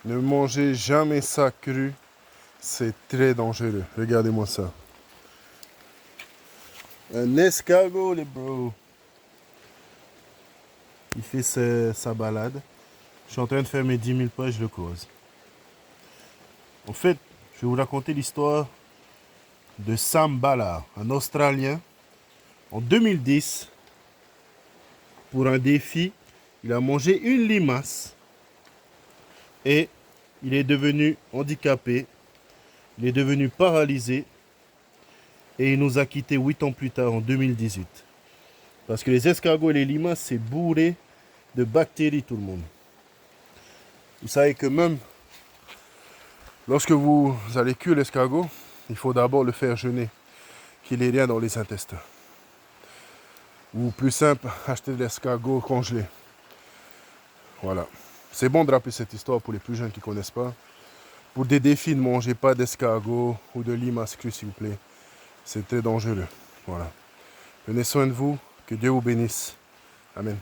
Ne mangez jamais ça cru. C'est très dangereux. Regardez-moi ça. Un escargot, les bros. Il fait sa balade. Je suis en train de faire mes 10 000 pas, je le close. En fait, je vais vous raconter l'histoire de Sam Ballard, un Australien. En 2010, pour un défi, il a mangé une limace et il est devenu handicapé, il est devenu paralysé et il nous a quittés 8 ans plus tard, en 2018. Parce que les escargots et les limaces, c'est bourré de bactéries, tout le monde. Vous savez que même lorsque vous allez cuire l'escargot, il faut d'abord le faire jeûner, qu'il n'ait rien dans les intestins. Ou plus simple, acheter de l'escargot congelé. Voilà. C'est bon de rappeler cette histoire pour les plus jeunes qui ne connaissent pas. Pour des défis, ne mangez pas d'escargot ou de limace crue, s'il vous plaît. C'est très dangereux. Voilà. Prenez soin de vous. Que Dieu vous bénisse. Amen.